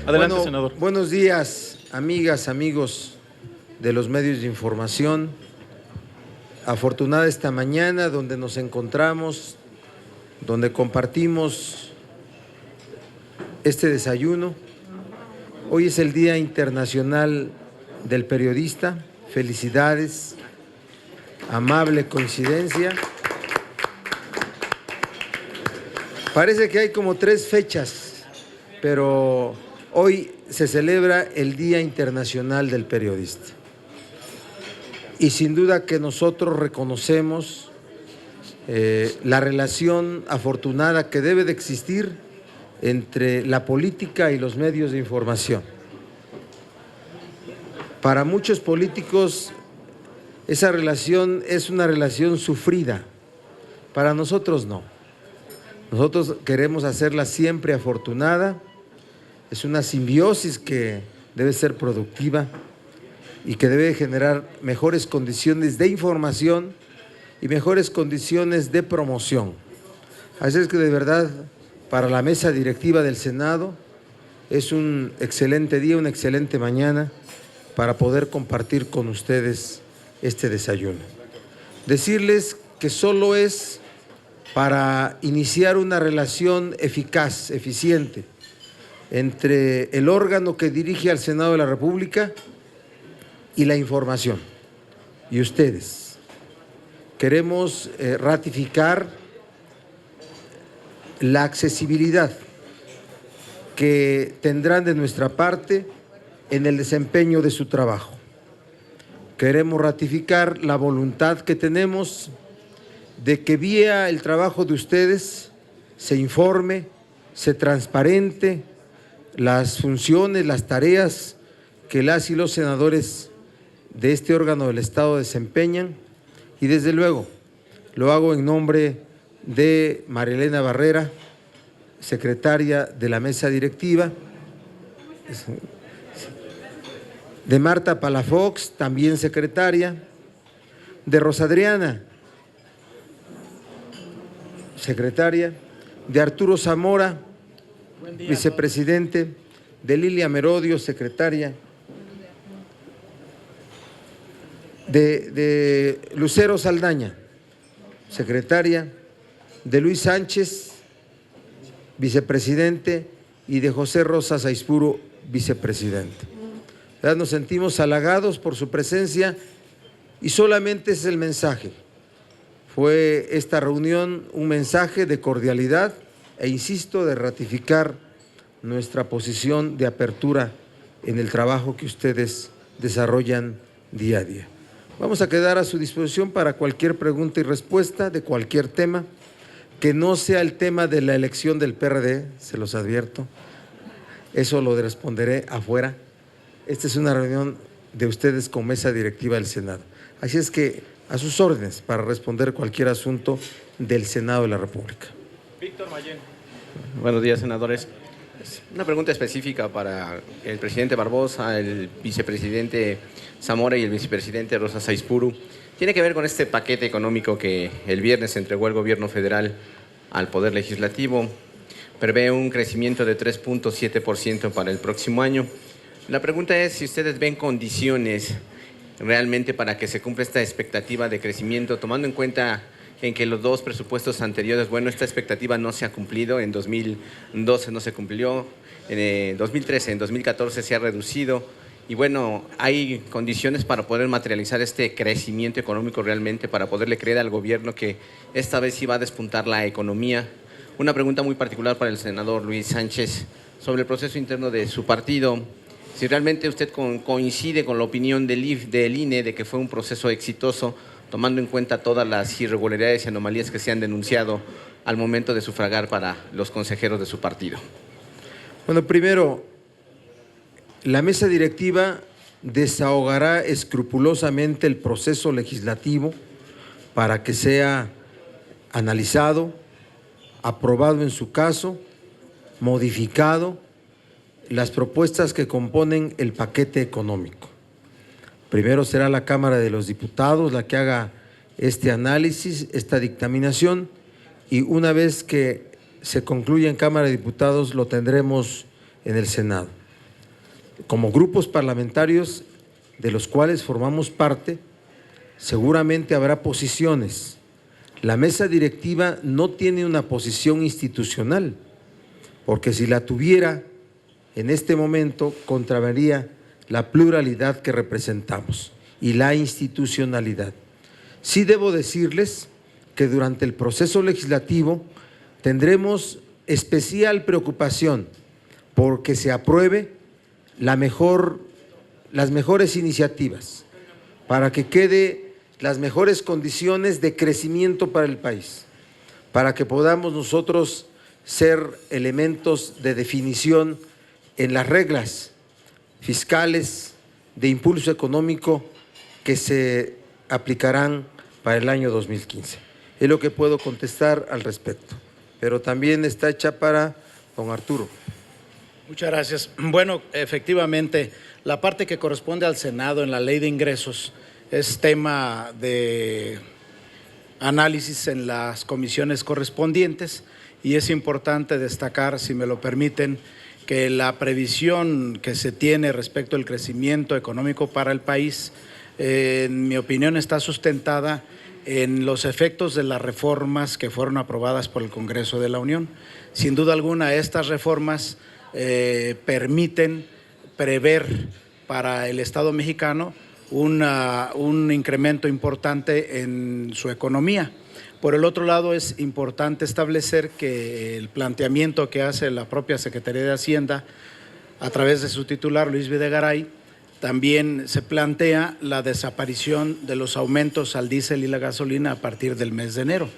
Adelante, senador. Buenos días, amigas, amigos de los medios de información. Afortunada esta mañana donde nos encontramos, donde compartimos este desayuno. Hoy es el Día Internacional del Periodista. Felicidades, amable coincidencia. Parece que hay como 3 fechas, pero hoy se celebra el Día Internacional del Periodista. Y sin duda que nosotros reconocemos la relación afortunada que debe de existir entre la política y los medios de información. Para muchos políticos esa relación es una relación sufrida, para nosotros no. Nosotros queremos hacerla siempre afortunada, es una simbiosis que debe ser productiva y que debe generar mejores condiciones de información y mejores condiciones de promoción. Así es que de verdad, para la mesa directiva del Senado, es un excelente día, una excelente mañana para poder compartir con ustedes este desayuno. Decirles que solo es para iniciar una relación eficaz, eficiente, entre el órgano que dirige al Senado de la República y la información, y ustedes. Queremos ratificar la accesibilidad que tendrán de nuestra parte en el desempeño de su trabajo. Queremos ratificar la voluntad que tenemos de que vía el trabajo de ustedes se informe, se transparente las funciones, las tareas que las y los senadores de este órgano del Estado desempeñan, y desde luego lo hago en nombre de María Elena Barrera, secretaria de la mesa directiva, de Marta Palafox, también secretaria, de Rosa Adriana, secretaria, de Arturo Zamora, vicepresidente, de Lilia Merodio, secretaria, de Lucero Saldaña, secretaria, de Luis Sánchez, vicepresidente, y de José Rosa Saizpuro, vicepresidente. Nos sentimos halagados por su presencia y solamente es el mensaje. Fue esta reunión un mensaje de cordialidad e, insisto, de ratificar nuestra posición de apertura en el trabajo que ustedes desarrollan día a día. Vamos a quedar a su disposición para cualquier pregunta y respuesta de cualquier tema, que no sea el tema de la elección del PRD, se los advierto. Eso lo responderé afuera. Esta es una reunión de ustedes con mesa directiva del Senado. Así es que a sus órdenes para responder cualquier asunto del Senado de la República. Víctor Mayén. Buenos días, senadores. Una pregunta específica para el presidente Barbosa, el vicepresidente Zamora y el vicepresidente Rosa Saizpuru. Tiene que ver con este paquete económico que el viernes entregó el gobierno federal al Poder Legislativo. Prevé un crecimiento de 3.7% para el próximo año. La pregunta es si ustedes ven condiciones realmente para que se cumpla esta expectativa de crecimiento, tomando en cuenta en que los 2 presupuestos anteriores, bueno, esta expectativa no se ha cumplido, en 2012 no se cumplió, en 2013, en 2014 se ha reducido, y bueno, hay condiciones para poder materializar este crecimiento económico realmente, para poderle creer al gobierno que esta vez sí va a despuntar la economía. Una pregunta muy particular para el senador Luis Sánchez sobre el proceso interno de su partido. Si realmente usted coincide con la opinión del INE de que fue un proceso exitoso, tomando en cuenta todas las irregularidades y anomalías que se han denunciado al momento de sufragar para los consejeros de su partido. Bueno, primero, la mesa directiva desahogará escrupulosamente el proceso legislativo para que sea analizado, aprobado en su caso, modificado, las propuestas que componen el paquete económico. Primero será la Cámara de los Diputados la que haga este análisis, esta dictaminación, y una vez que se concluya en Cámara de Diputados, lo tendremos en el Senado. Como grupos parlamentarios de los cuales formamos parte, seguramente habrá posiciones. La mesa directiva no tiene una posición institucional, porque si la tuviera en este momento contravenía la pluralidad que representamos y la institucionalidad. Sí debo decirles que durante el proceso legislativo tendremos especial preocupación porque se apruebe las mejores iniciativas para que quede las mejores condiciones de crecimiento para el país, para que podamos nosotros ser elementos de definición en las reglas fiscales de impulso económico que se aplicarán para el año 2015. Es lo que puedo contestar al respecto, pero también está hecha para don Arturo. Muchas gracias. Bueno, efectivamente, la parte que corresponde al Senado en la Ley de Ingresos es tema de análisis en las comisiones correspondientes y es importante destacar, si me lo permiten, que la previsión que se tiene respecto al crecimiento económico para el país, en mi opinión, está sustentada en los efectos de las reformas que fueron aprobadas por el Congreso de la Unión. Sin duda alguna, estas reformas permiten prever para el Estado mexicano un incremento importante en su economía. Por el otro lado, es importante establecer que el planteamiento que hace la propia Secretaría de Hacienda a través de su titular, Luis Videgaray, también se plantea la desaparición de los aumentos al diésel y la gasolina a partir del mes de enero.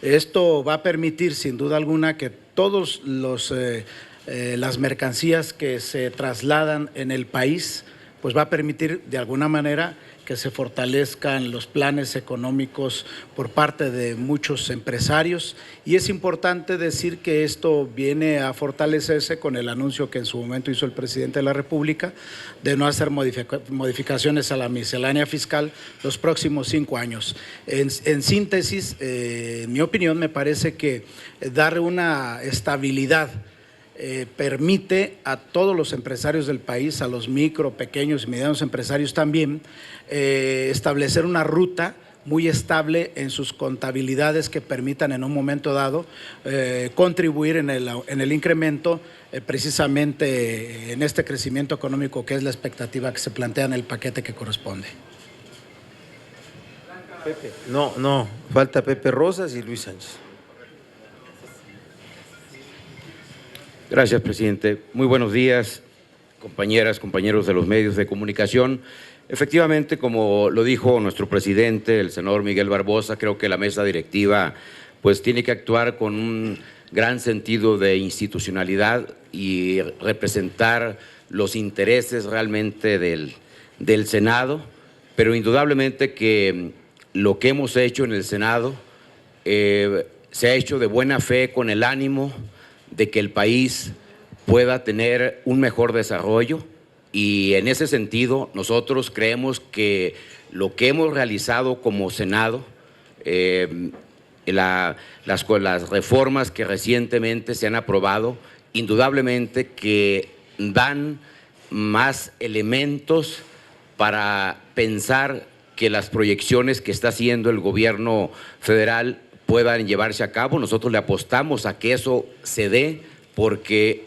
Esto va a permitir, sin duda alguna, que todos las mercancías que se trasladan en el país, pues va a permitir de alguna manera que se fortalezcan los planes económicos por parte de muchos empresarios y es importante decir que esto viene a fortalecerse con el anuncio que en su momento hizo el presidente de la República de no hacer modificaciones a la miscelánea fiscal los próximos 5 años. En síntesis, en mi opinión, me parece que dar una estabilidad permite a todos los empresarios del país, a los micro, pequeños y medianos empresarios también, establecer una ruta muy estable en sus contabilidades que permitan en un momento dado contribuir en el incremento precisamente en este crecimiento económico que es la expectativa que se plantea en el paquete que corresponde. Pepe. No, falta Pepe Rosas y Luis Sánchez. Gracias, presidente. Muy buenos días, compañeras, compañeros de los medios de comunicación. Efectivamente, como lo dijo nuestro presidente, el senador Miguel Barbosa, creo que la mesa directiva pues tiene que actuar con un gran sentido de institucionalidad y representar los intereses realmente del Senado, pero indudablemente que lo que hemos hecho en el Senado se ha hecho de buena fe con el ánimo de que el país pueda tener un mejor desarrollo y en ese sentido nosotros creemos que lo que hemos realizado como Senado, las reformas que recientemente se han aprobado, indudablemente que dan más elementos para pensar que las proyecciones que está haciendo el gobierno federal puedan llevarse a cabo. Nosotros le apostamos a que eso se dé porque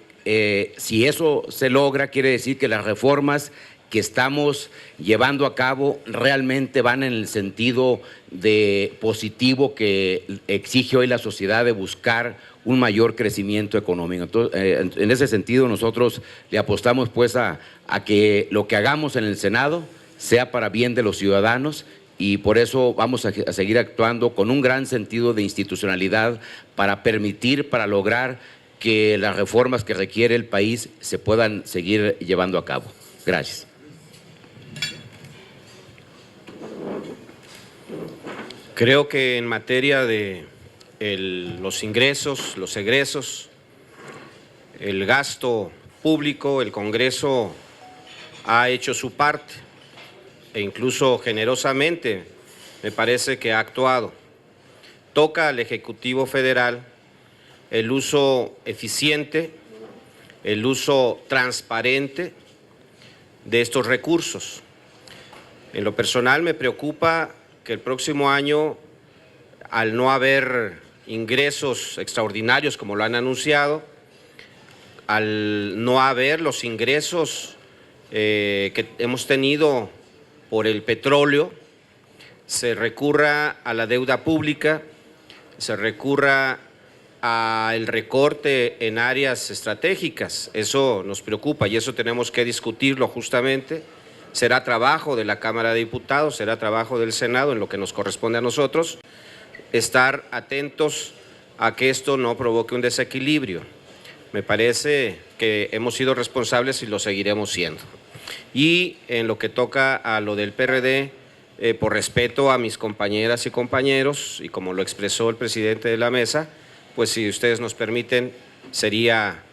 si eso se logra, quiere decir que las reformas que estamos llevando a cabo realmente van en el sentido de positivo que exige hoy la sociedad de buscar un mayor crecimiento económico. Entonces, en ese sentido nosotros le apostamos pues a que lo que hagamos en el Senado sea para bien de los ciudadanos y por eso vamos a seguir actuando con un gran sentido de institucionalidad para permitir, para lograr que las reformas que requiere el país se puedan seguir llevando a cabo. Gracias. Creo que en materia de los ingresos, los egresos, el gasto público, el Congreso ha hecho su parte e incluso generosamente me parece que ha actuado. Toca al Ejecutivo Federal el uso eficiente, el uso transparente de estos recursos. En lo personal me preocupa que el próximo año, al no haber ingresos extraordinarios como lo han anunciado, al no haber los ingresos que hemos tenido por el petróleo, se recurra a la deuda pública, se recurra al recorte en áreas estratégicas. Eso nos preocupa y eso tenemos que discutirlo justamente. Será trabajo de la Cámara de Diputados, será trabajo del Senado en lo que nos corresponde a nosotros, estar atentos a que esto no provoque un desequilibrio. Me parece que hemos sido responsables y lo seguiremos siendo. Y en lo que toca a lo del PRD, por respeto a mis compañeras y compañeros, y como lo expresó el presidente de la mesa, pues si ustedes nos permiten, sería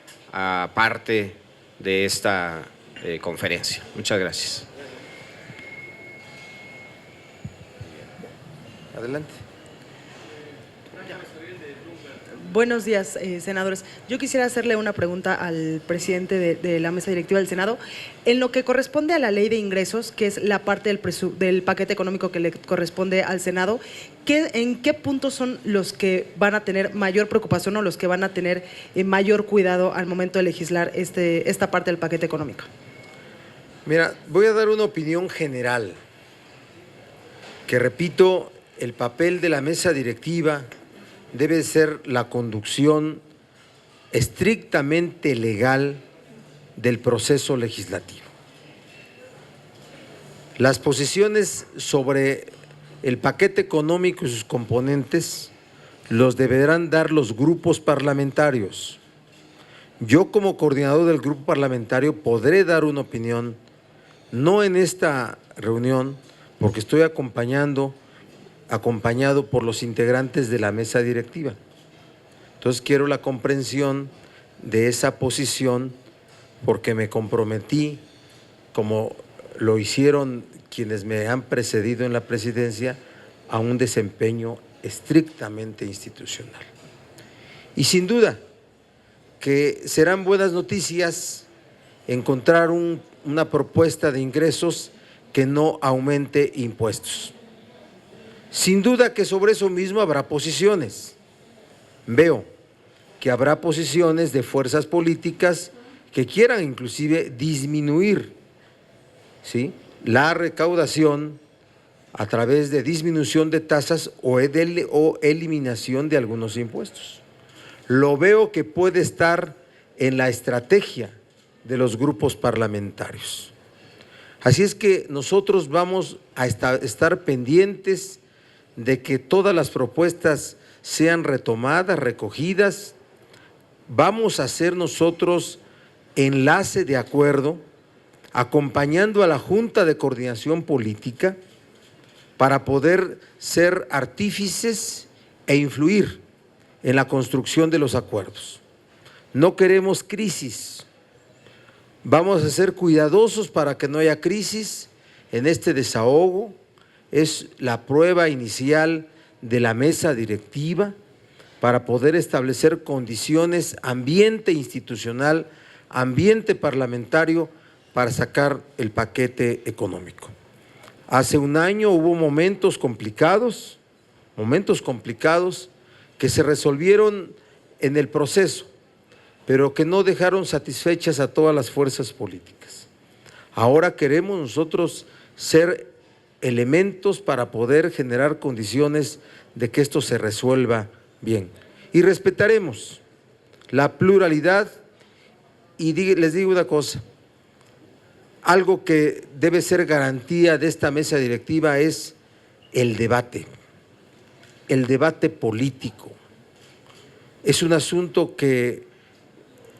parte de esta conferencia. Muchas gracias. Adelante. Buenos días, senadores. Yo quisiera hacerle una pregunta al presidente de la mesa directiva del Senado. En lo que corresponde a la ley de ingresos, que es la parte del paquete económico que le corresponde al Senado, ¿en qué puntos son los que van a tener mayor preocupación o los que van a tener mayor cuidado al momento de legislar esta parte del paquete económico? Mira, voy a dar una opinión general, que repito, el papel de la mesa directiva debe ser la conducción estrictamente legal del proceso legislativo. Las posiciones sobre el paquete económico y sus componentes los deberán dar los grupos parlamentarios. Yo, como coordinador del grupo parlamentario, podré dar una opinión, no en esta reunión, porque estoy acompañado por los integrantes de la mesa directiva. Entonces quiero la comprensión de esa posición, porque me comprometí, como lo hicieron quienes me han precedido en la presidencia, a un desempeño estrictamente institucional. Y sin duda que serán buenas noticias encontrar una propuesta de ingresos que no aumente impuestos. Sin duda que sobre eso mismo habrá posiciones. Veo que habrá posiciones de fuerzas políticas que quieran inclusive disminuir, ¿sí?, la recaudación a través de disminución de tasas o eliminación de algunos impuestos. Lo veo que puede estar en la estrategia de los grupos parlamentarios. Así es que nosotros vamos a estar pendientes de que todas las propuestas sean retomadas, recogidas. Vamos a hacer nosotros enlace de acuerdo, acompañando a la Junta de Coordinación Política para poder ser artífices e influir en la construcción de los acuerdos. No queremos crisis. Vamos a ser cuidadosos para que no haya crisis en este desahogo. Es la prueba inicial de la mesa directiva para poder establecer condiciones, ambiente institucional, ambiente parlamentario para sacar el paquete económico. Hace un año hubo momentos complicados que se resolvieron en el proceso, pero que no dejaron satisfechas a todas las fuerzas políticas. Ahora queremos nosotros ser elementos para poder generar condiciones de que esto se resuelva bien. Y respetaremos la pluralidad y les digo una cosa, algo que debe ser garantía de esta mesa directiva es el debate político. Es un asunto que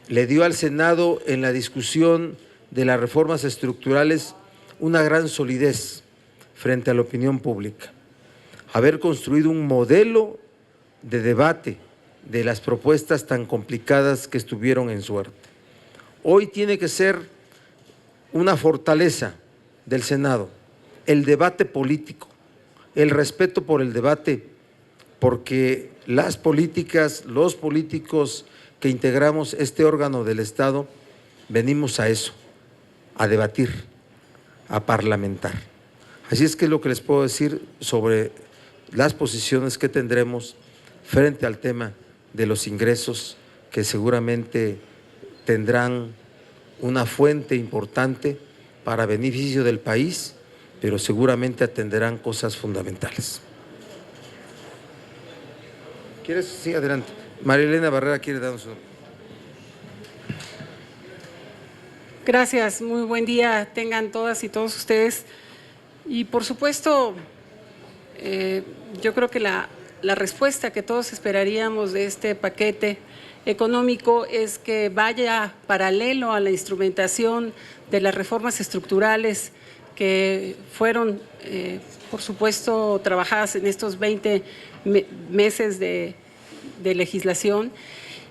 le dio al Senado en la discusión de las reformas estructurales una gran solidez frente a la opinión pública. Haber construido un modelo de debate de las propuestas tan complicadas que estuvieron en suerte. Hoy tiene que ser una fortaleza del Senado, el debate político, el respeto por el debate, porque las políticas, los políticos que integramos este órgano del Estado, venimos a eso, a debatir, a parlamentar. Así es que es lo que les puedo decir sobre las posiciones que tendremos frente al tema de los ingresos, que seguramente tendrán una fuente importante para beneficio del país, pero seguramente atenderán cosas fundamentales. ¿Quieres? Sí, adelante. María Elena Barrera quiere darnos un... Gracias, muy buen día tengan todas y todos ustedes. Y por supuesto, yo creo que la respuesta que todos esperaríamos de este paquete económico es que vaya paralelo a la instrumentación de las reformas estructurales que fueron, por supuesto, trabajadas en estos 20 meses de legislación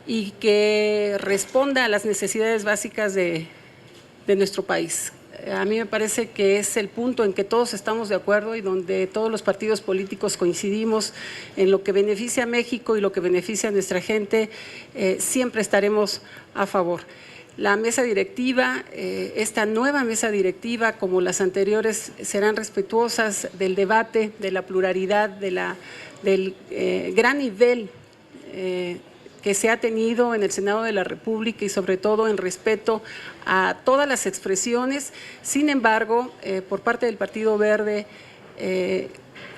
y que responda a las necesidades básicas de nuestro país. A mí me parece que es el punto en que todos estamos de acuerdo y donde todos los partidos políticos coincidimos en lo que beneficia a México y lo que beneficia a nuestra gente, siempre estaremos a favor. La mesa directiva, esta nueva mesa directiva, como las anteriores, serán respetuosas del debate, de la pluralidad, del gran nivel que se ha tenido en el Senado de la República y sobre todo en respeto a todas las expresiones. Sin embargo, por parte del Partido Verde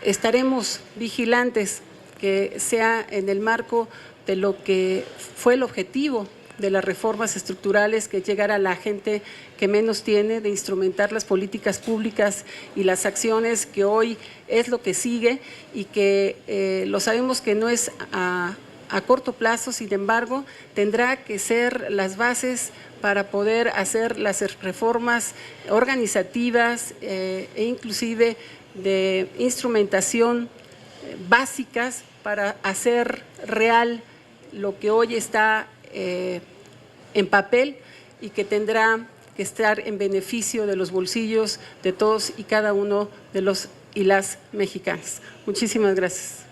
estaremos vigilantes que sea en el marco de lo que fue el objetivo de las reformas estructurales, que llegar a la gente que menos tiene, de instrumentar las políticas públicas y las acciones, que hoy es lo que sigue y que lo sabemos que no es a corto plazo, sin embargo, tendrá que ser las bases para poder hacer las reformas organizativas e inclusive de instrumentación básicas para hacer real lo que hoy está en papel y que tendrá que estar en beneficio de los bolsillos de todos y cada uno de los y las mexicanas. Muchísimas gracias.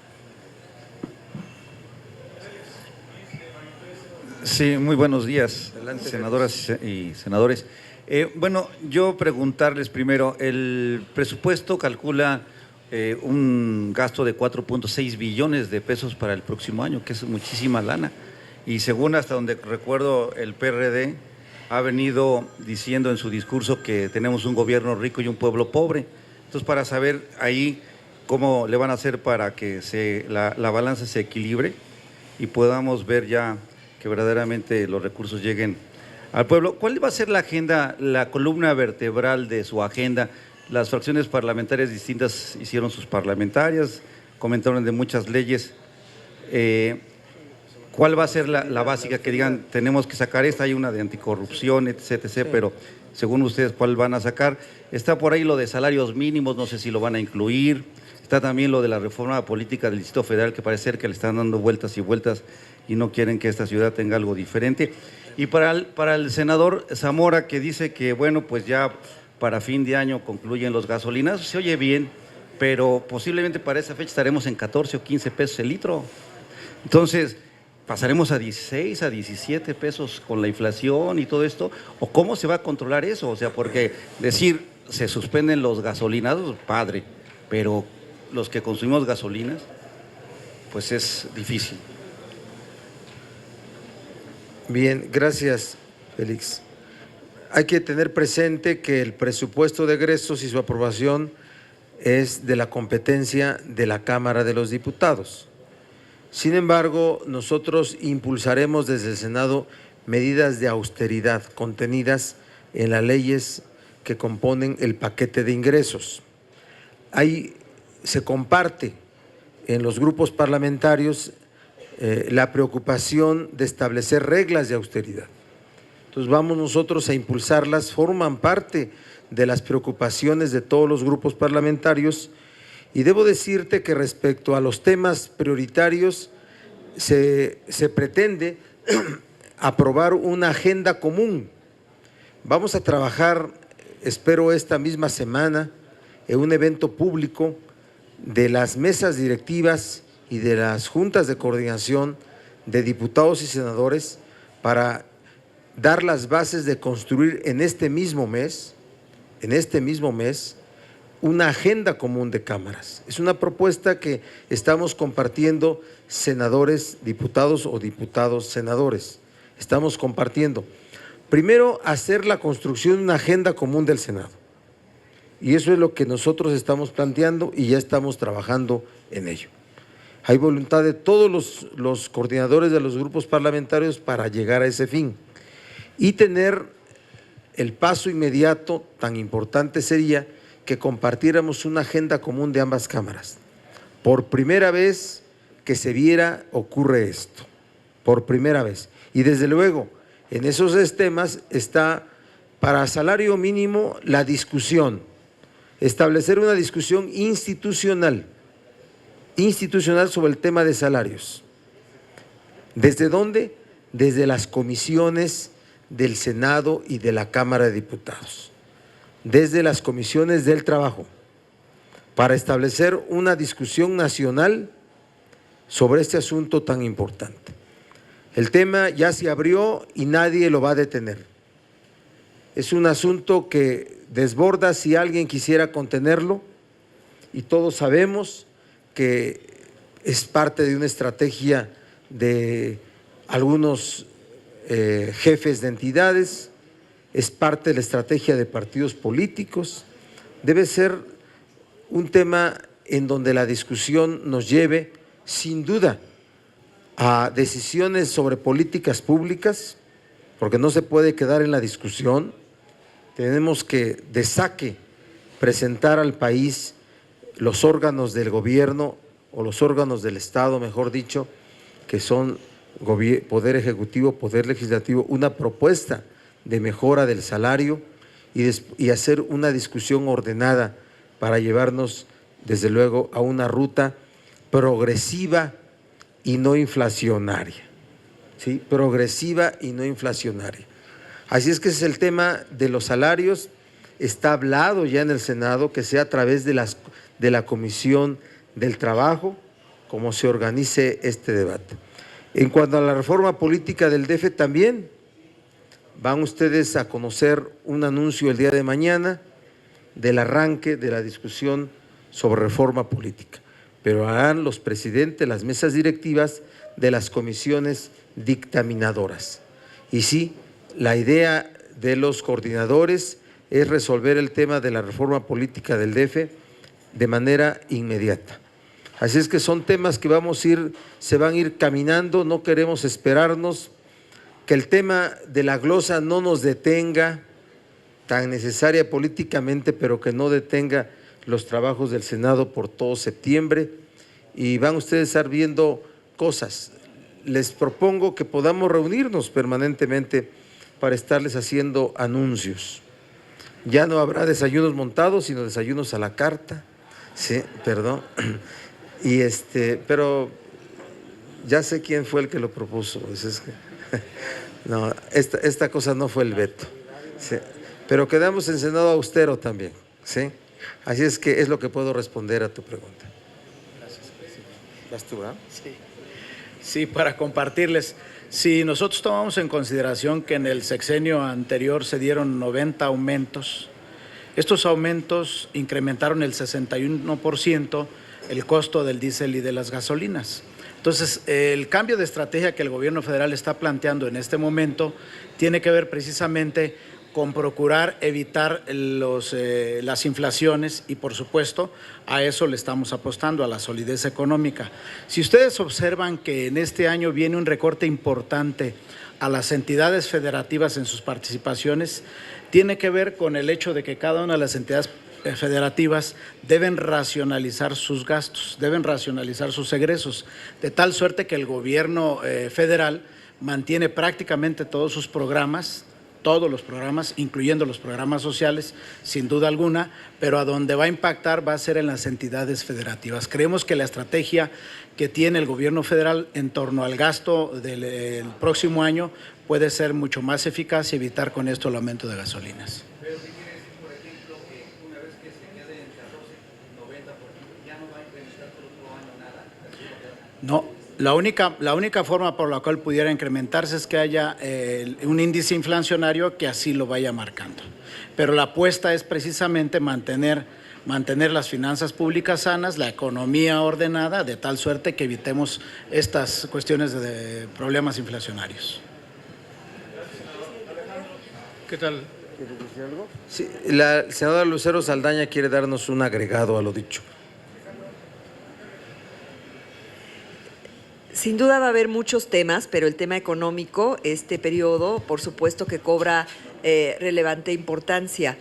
Sí, muy buenos días, senadoras y senadores. Bueno, yo preguntarles primero, el presupuesto calcula un gasto de 4.6 billones de pesos para el próximo año, que es muchísima lana. Y según hasta donde recuerdo, el PRD ha venido diciendo en su discurso que tenemos un gobierno rico y un pueblo pobre. Entonces, para saber ahí cómo le van a hacer para que la balanza se equilibre y podamos ver ya que verdaderamente los recursos lleguen al pueblo. ¿Cuál va a ser la agenda, la columna vertebral de su agenda? Las fracciones parlamentarias distintas hicieron sus parlamentarias, comentaron de muchas leyes. ¿Cuál va a ser la básica que digan, tenemos que sacar esta? Hay una de anticorrupción, etc., pero según ustedes, ¿cuál van a sacar? Está por ahí lo de salarios mínimos, no sé si lo van a incluir. Está también lo de la reforma política del Distrito Federal, que parece ser que le están dando vueltas y vueltas y no quieren que esta ciudad tenga algo diferente. Y para el senador Zamora, que dice que, bueno, pues ya para fin de año concluyen los gasolinazos, se oye bien, pero posiblemente para esa fecha estaremos en 14 o 15 pesos el litro. Entonces, ¿pasaremos a 16, a 17 pesos con la inflación y todo esto? ¿O cómo se va a controlar eso? O sea, porque decir, se suspenden los gasolinazos, padre, pero los que consumimos gasolinas, pues es difícil. Bien, gracias, Félix. Hay que tener presente que el presupuesto de egresos y su aprobación es de la competencia de la Cámara de los Diputados. Sin embargo, nosotros impulsaremos desde el Senado medidas de austeridad contenidas en las leyes que componen el paquete de ingresos. Ahí se comparte en los grupos parlamentarios la preocupación de establecer reglas de austeridad. Entonces vamos nosotros a impulsarlas, forman parte de las preocupaciones de todos los grupos parlamentarios, y debo decirte que respecto a los temas prioritarios se pretende aprobar una agenda común. Vamos a trabajar, espero esta misma semana, en un evento público de las mesas directivas y de las juntas de coordinación de diputados y senadores para dar las bases de construir en este mismo mes, una agenda común de cámaras. Es una propuesta que estamos compartiendo senadores, diputados o diputados senadores. Estamos compartiendo. Primero, hacer la construcción de una agenda común del Senado. Y eso es lo que nosotros estamos planteando y ya estamos trabajando en ello. Hay voluntad de todos los coordinadores de los grupos parlamentarios para llegar a ese fin. Y tener el paso inmediato, tan importante sería que compartiéramos una agenda común de ambas cámaras. Por primera vez que se viera, ocurre esto, por primera vez. Y desde luego, en esos temas está para salario mínimo la discusión, establecer una discusión institucional sobre el tema de salarios. ¿Desde dónde? Desde las comisiones del Senado y de la Cámara de Diputados, desde las comisiones del trabajo, para establecer una discusión nacional sobre este asunto tan importante. El tema ya se abrió y nadie lo va a detener. Es un asunto que desborda si alguien quisiera contenerlo y todos sabemos que es parte de una estrategia de algunos jefes de entidades, es parte de la estrategia de partidos políticos. Debe ser un tema en donde la discusión nos lleve, sin duda, a decisiones sobre políticas públicas, porque no se puede quedar en la discusión. Tenemos que, de saque, presentar al país los órganos del gobierno o los órganos del Estado, mejor dicho, que son Poder Ejecutivo, Poder Legislativo, una propuesta de mejora del salario y hacer una discusión ordenada para llevarnos, desde luego, a una ruta progresiva y no inflacionaria, ¿sí? Progresiva y no inflacionaria. Así es que ese es el tema de los salarios. Está hablado ya en el Senado que sea a través de la Comisión del Trabajo como se organice este debate. En cuanto a la reforma política del DF, también van ustedes a conocer un anuncio el día de mañana del arranque de la discusión sobre reforma política, pero harán los presidentes, las mesas directivas de las comisiones dictaminadoras. Y sí, la idea de los coordinadores es resolver el tema de la reforma política del DF de manera inmediata. Así es que son temas que se van a ir caminando, no queremos esperarnos, que el tema de la glosa no nos detenga, tan necesaria políticamente, pero que no detenga los trabajos del Senado por todo septiembre, y van ustedes a estar viendo cosas. Les propongo que podamos reunirnos permanentemente para estarles haciendo anuncios. Ya no habrá desayunos montados, sino desayunos a la carta, sí, perdón. Y pero ya sé quién fue el que lo propuso. No, esta cosa no fue el veto. Sí, pero quedamos en Senado austero también, ¿sí? Así es que es lo que puedo responder a tu pregunta. Gracias, presidente. ¿Vas tú, verdad? Sí, para compartirles. Si nosotros tomamos en consideración que en el sexenio anterior se dieron 90 aumentos, estos aumentos incrementaron el 61% el costo del diésel y de las gasolinas. Entonces, el cambio de estrategia que el gobierno federal está planteando en este momento tiene que ver precisamente con procurar evitar las inflaciones y, por supuesto, a eso le estamos apostando, a la solidez económica. Si ustedes observan que en este año viene un recorte importante a las entidades federativas en sus participaciones, tiene que ver con el hecho de que cada una de las entidades federativas deben racionalizar sus gastos, deben racionalizar sus egresos, de tal suerte que el gobierno federal mantiene prácticamente todos los programas, incluyendo los programas sociales, sin duda alguna, pero a donde va a impactar va a ser en las entidades federativas. Creemos que la estrategia que tiene el gobierno federal en torno al gasto del próximo año puede ser mucho más eficaz y evitar con esto el aumento de gasolinas. No, la única forma por la cual pudiera incrementarse es que haya un índice inflacionario que así lo vaya marcando. Pero la apuesta es precisamente mantener las finanzas públicas sanas, la economía ordenada, de tal suerte que evitemos estas cuestiones de problemas inflacionarios. ¿Qué tal? Sí, la senadora Lucero Saldaña quiere darnos un agregado a lo dicho. Sin duda va a haber muchos temas, pero el tema económico, este periodo, por supuesto que cobra relevante importancia.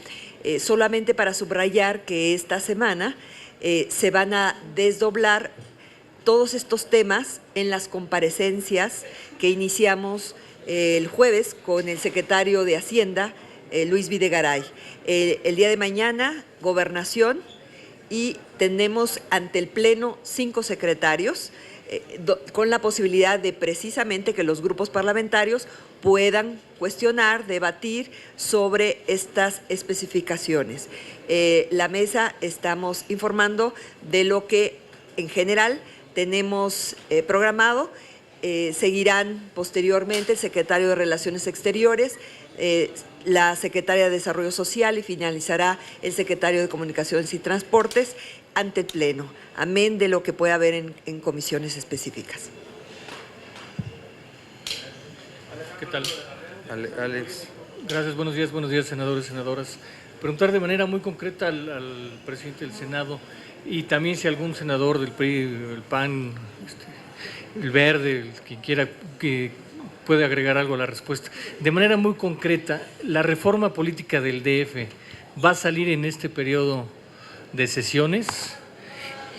Solamente para subrayar que esta semana se van a desdoblar todos estos temas en las comparecencias que iniciamos el jueves con el secretario de Hacienda, Luis Videgaray. El día de mañana, Gobernación, y tenemos ante el Pleno 5 secretarios, con la posibilidad de precisamente que los grupos parlamentarios puedan cuestionar, debatir sobre estas especificaciones. La mesa estamos informando de lo que en general tenemos programado. Seguirán posteriormente el secretario de Relaciones Exteriores, la secretaria de Desarrollo Social y finalizará el secretario de Comunicaciones y Transportes ante el Pleno, amén de lo que pueda haber en comisiones específicas. ¿Qué tal? Alex. Gracias, buenos días, senadores, senadoras. Preguntar de manera muy concreta al presidente del Senado y también si algún senador del PRI, el PAN, el Verde, el que quiera, que puede agregar algo a la respuesta. De manera muy concreta, ¿la reforma política del DF va a salir en este periodo de sesiones?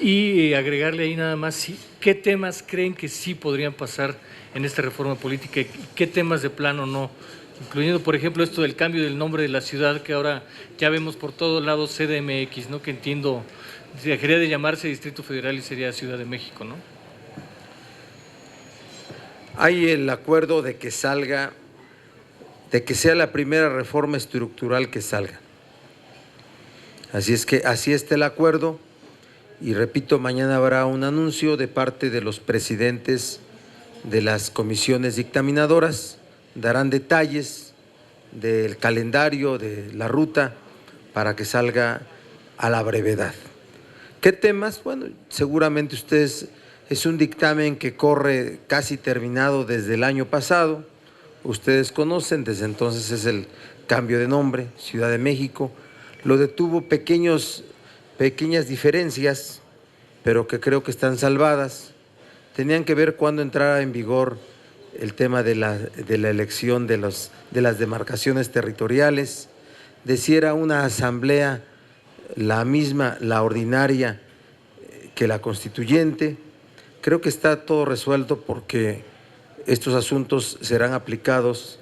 Y agregarle ahí nada más, ¿qué temas creen que sí podrían pasar en esta reforma política y qué temas de plano no? Incluyendo, por ejemplo, esto del cambio del nombre de la ciudad, que ahora ya vemos por todos lados CDMX, ¿no? Que entiendo, dejaría de llamarse Distrito Federal y sería Ciudad de México, ¿no? Hay el acuerdo de que salga, de que sea la primera reforma estructural que salga. Así es que así está el acuerdo y repito, mañana habrá un anuncio de parte de los presidentes de las comisiones dictaminadoras, darán detalles del calendario, de la ruta, para que salga a la brevedad. ¿Qué temas? Bueno, seguramente ustedes, es un dictamen que corre casi terminado desde el año pasado, ustedes conocen, desde entonces es el cambio de nombre, Ciudad de México, lo detuvo pequeñas diferencias, pero que creo que están salvadas, tenían que ver cuándo entrara en vigor el tema de la elección de las demarcaciones territoriales, de si era una asamblea la misma, la ordinaria que la constituyente. Creo que está todo resuelto porque estos asuntos serán aplicados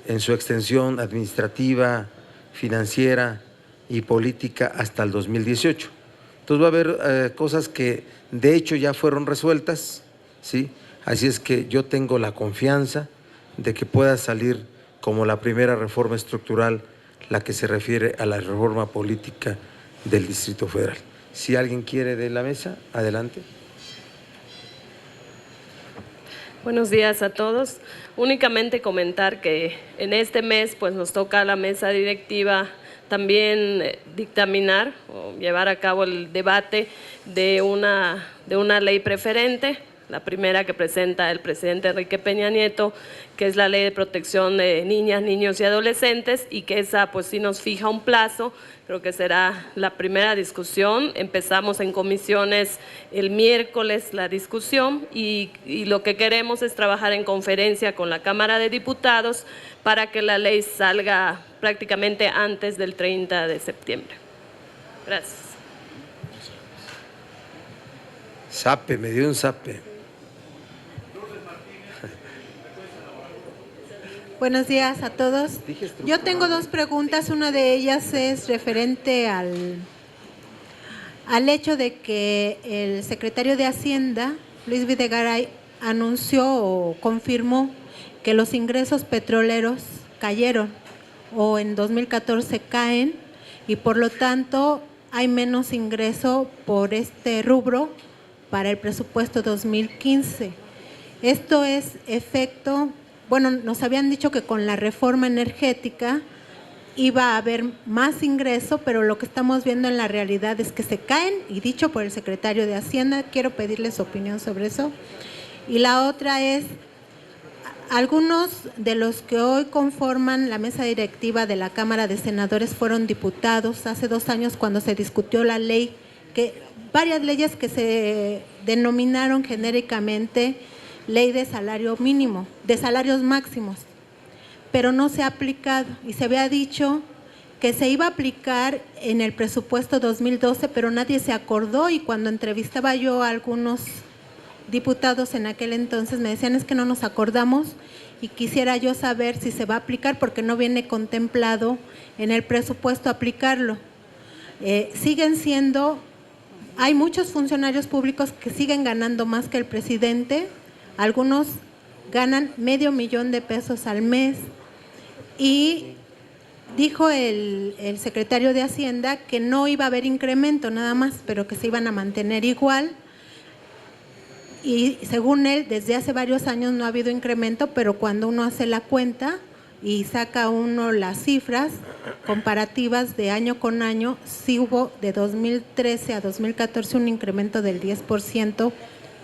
en su extensión administrativa, financiera y política hasta el 2018. Entonces va a haber cosas que de hecho ya fueron resueltas, ¿sí? Así es que yo tengo la confianza de que pueda salir como la primera reforma estructural, la que se refiere a la reforma política del Distrito Federal. Si alguien quiere de la mesa, adelante. Buenos días a todos. Únicamente comentar que en este mes pues nos toca a la mesa directiva también dictaminar o llevar a cabo el debate de una ley preferente, la primera que presenta el presidente Enrique Peña Nieto, que es la Ley de Protección de Niñas, Niños y Adolescentes, y que esa pues sí nos fija un plazo. Creo que será la primera discusión. Empezamos en comisiones el miércoles la discusión y lo que queremos es trabajar en conferencia con la Cámara de Diputados para que la ley salga prácticamente antes del 30 de septiembre. Gracias. Zape, me dio un zape. Buenos días a todos. Yo tengo dos preguntas. Una de ellas es referente al hecho de que el secretario de Hacienda, Luis Videgaray, anunció o confirmó que los ingresos petroleros cayeron o en 2014 caen y por lo tanto hay menos ingreso por este rubro para el presupuesto 2015. Esto es efecto, bueno, nos habían dicho que con la reforma energética iba a haber más ingreso, pero lo que estamos viendo en la realidad es que se caen, y dicho por el secretario de Hacienda, quiero pedirle su opinión sobre eso. Y la otra es, algunos de los que hoy conforman la mesa directiva de la Cámara de Senadores fueron diputados hace 2 años cuando se discutió la ley, varias leyes que se denominaron genéricamente ley de salario mínimo, de salarios máximos, pero no se ha aplicado, y se había dicho que se iba a aplicar en el presupuesto 2012, pero nadie se acordó, y cuando entrevistaba yo a algunos diputados en aquel entonces me decían es que no nos acordamos, y quisiera yo saber si se va a aplicar porque no viene contemplado en el presupuesto aplicarlo. Siguen siendo, hay muchos funcionarios públicos que siguen ganando más que el presidente, algunos ganan $500,000 al mes, y dijo el secretario de Hacienda que no iba a haber incremento nada más, pero que se iban a mantener igual, y según él, desde hace varios años no ha habido incremento, pero cuando uno hace la cuenta y saca uno las cifras comparativas de año con año, sí hubo de 2013 a 2014 un incremento del 10%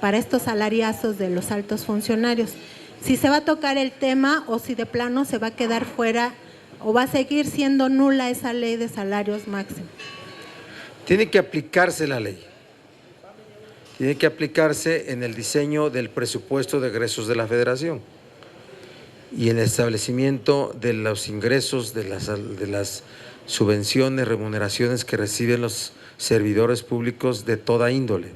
para estos salariazos de los altos funcionarios. Si se va a tocar el tema o si de plano se va a quedar fuera o va a seguir siendo nula esa ley de salarios máximos. Tiene que aplicarse la ley. Tiene que aplicarse en el diseño del presupuesto de egresos de la Federación y en el establecimiento de los ingresos de las subvenciones, remuneraciones que reciben los servidores públicos de toda índole.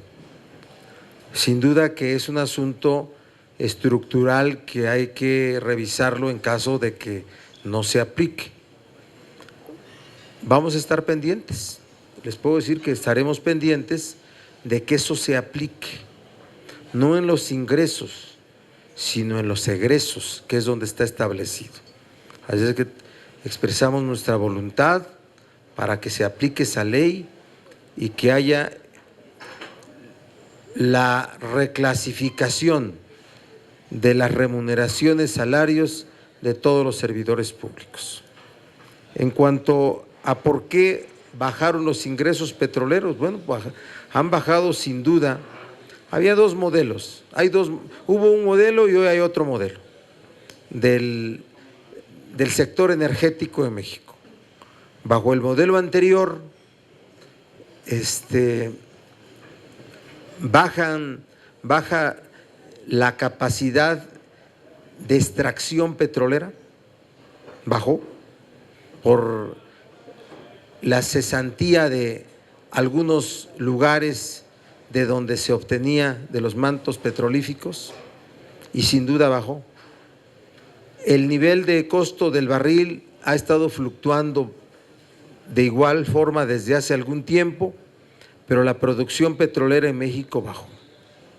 Sin duda que es un asunto estructural que hay que revisarlo en caso de que no se aplique. Vamos a estar pendientes, les puedo decir que estaremos pendientes de que eso se aplique, no en los ingresos, sino en los egresos, que es donde está establecido. Así es que expresamos nuestra voluntad para que se aplique esa ley y que haya la reclasificación de las remuneraciones, salarios de todos los servidores públicos. En cuanto a por qué bajaron los ingresos petroleros, bueno, han bajado sin duda. Había 2 modelos, hubo un modelo y hoy hay otro modelo del sector energético de México. Bajo el modelo anterior, baja la capacidad de extracción petrolera, bajó por la cesantía de algunos lugares de donde se obtenía de los mantos petrolíficos, y sin duda bajó. El nivel de costo del barril ha estado fluctuando de igual forma desde hace algún tiempo, pero la producción petrolera en México bajó.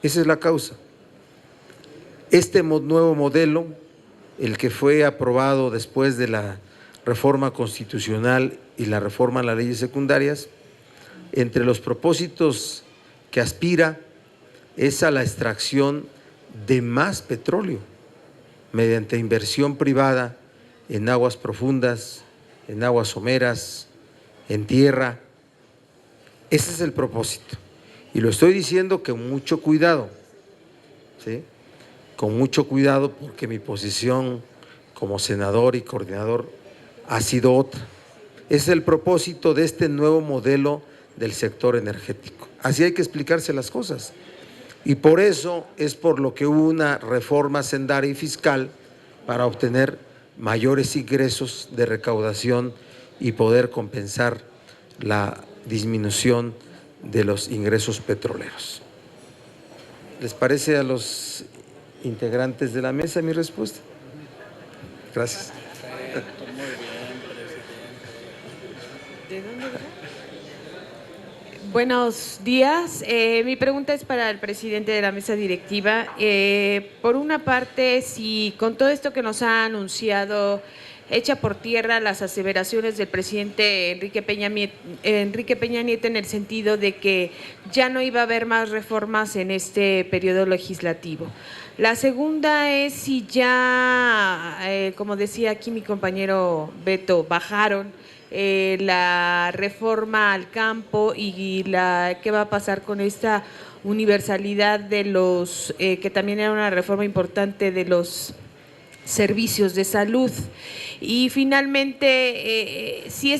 Esa es la causa. Este nuevo modelo, el que fue aprobado después de la reforma constitucional y la reforma a las leyes secundarias, entre los propósitos que aspira es a la extracción de más petróleo mediante inversión privada en aguas profundas, en aguas someras, en tierra. Ese es el propósito. Y lo estoy diciendo con mucho cuidado, ¿sí? Con mucho cuidado, porque mi posición como senador y coordinador ha sido otra. Ese es el propósito de este nuevo modelo del sector energético. Así hay que explicarse las cosas. Y por eso es por lo que hubo una reforma hacendaria y fiscal para obtener mayores ingresos de recaudación y poder compensar la disminución de los ingresos petroleros. ¿Les parece a los integrantes de la mesa mi respuesta? Gracias. Buenos días. Mi pregunta es para el presidente de la mesa directiva. Por una parte, si con todo esto que nos ha anunciado echa por tierra las aseveraciones del presidente Enrique Peña Nieto en el sentido de que ya no iba a haber más reformas en este periodo legislativo. La segunda es si ya, como decía aquí mi compañero Beto, bajaron la reforma al campo y qué va a pasar con esta universalidad de los, que también era una reforma importante de los servicios de salud. Y finalmente, si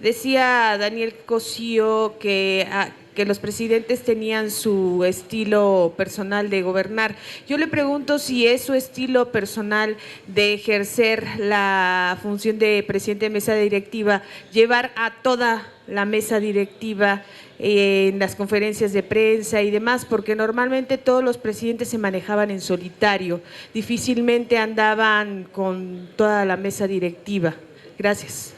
decía Daniel Cosío que los presidentes tenían su estilo personal de gobernar. Yo le pregunto si es su estilo personal de ejercer la función de presidente de mesa directiva, llevar a toda la mesa directiva en las conferencias de prensa y demás, porque normalmente todos los presidentes se manejaban en solitario, difícilmente andaban con toda la mesa directiva. Gracias.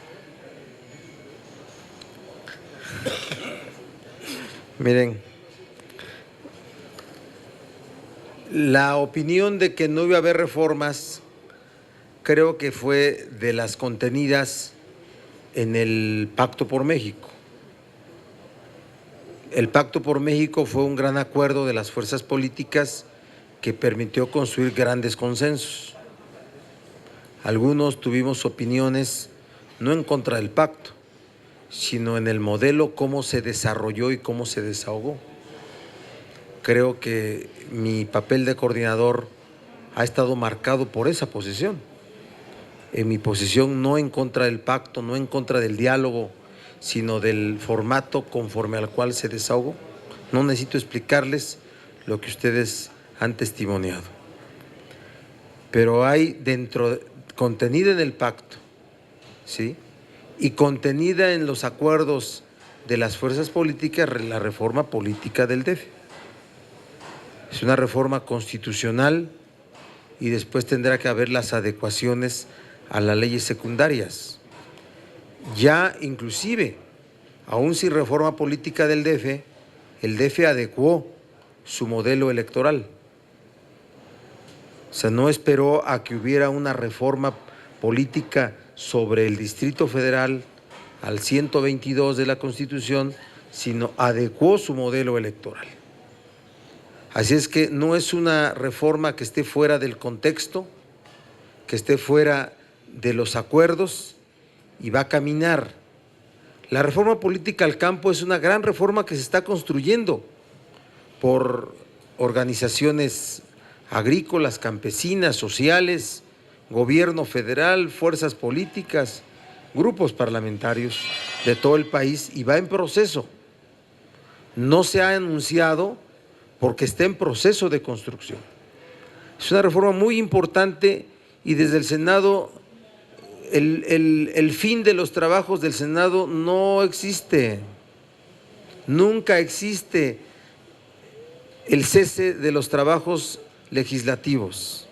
Miren, la opinión de que no iba a haber reformas creo que fue de las contenidas en el Pacto por México. El Pacto por México fue un gran acuerdo de las fuerzas políticas que permitió construir grandes consensos. Algunos tuvimos opiniones no en contra del pacto, sino en el modelo, cómo se desarrolló y cómo se desahogó. Creo que mi papel de coordinador ha estado marcado por esa posición. En mi posición no en contra del pacto, no en contra del diálogo, sino del formato conforme al cual se desahogó. No necesito explicarles lo que ustedes han testimoniado. Pero hay contenida en el pacto, ¿sí?, y contenida en los acuerdos de las fuerzas políticas, la reforma política del DF. Es una reforma constitucional y después tendrá que haber las adecuaciones a las leyes secundarias. Ya inclusive, aún sin reforma política del DF, el DF adecuó su modelo electoral. O sea, no esperó a que hubiera una reforma política sobre el Distrito Federal al 122 de la Constitución, sino adecuó su modelo electoral. Así es que no es una reforma que esté fuera del contexto, que esté fuera de los acuerdos, y va a caminar. La reforma política al campo es una gran reforma que se está construyendo por organizaciones agrícolas, campesinas, sociales, gobierno federal, fuerzas políticas, grupos parlamentarios de todo el país, y va en proceso. No se ha anunciado porque está en proceso de construcción. Es una reforma muy importante y desde el Senado el fin de los trabajos del Senado no existe. Nunca existe el cese de los trabajos legislativos.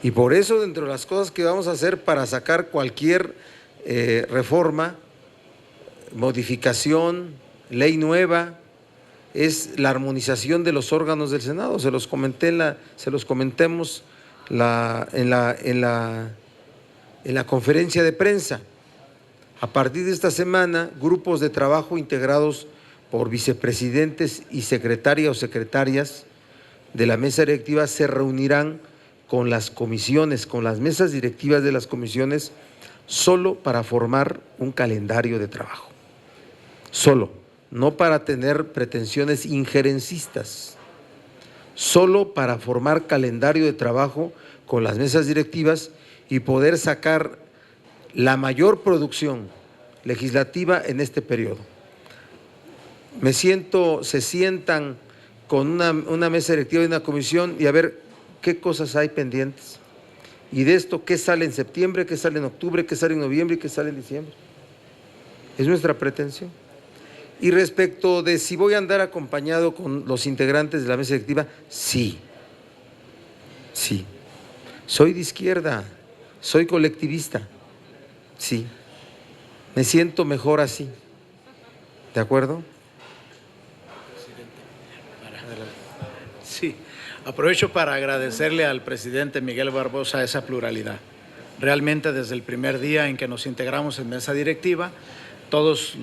Y por eso, dentro de las cosas que vamos a hacer para sacar cualquier reforma, modificación, ley nueva, es la armonización de los órganos del Senado. Se los comentemos en la conferencia de prensa. A partir de esta semana, grupos de trabajo integrados por vicepresidentes y secretarias o secretarias de la mesa directiva se reunirán con las comisiones, con las mesas directivas de las comisiones, solo para formar un calendario de trabajo. Solo, no para tener pretensiones injerencistas, solo para formar calendario de trabajo con las mesas directivas y poder sacar la mayor producción legislativa en este periodo. Se sientan con una mesa directiva y una comisión y a ver qué cosas hay pendientes. Y de esto, ¿qué sale en septiembre, qué sale en octubre, qué sale en noviembre y qué sale en diciembre? Es nuestra pretensión. Y respecto de si voy a andar acompañado con los integrantes de la mesa directiva, sí. Sí. Soy de izquierda, soy colectivista, sí. Me siento mejor así. ¿De acuerdo? Sí. Aprovecho para agradecerle al presidente Miguel Barbosa esa pluralidad. Realmente desde el primer día en que nos integramos en mesa directiva, todos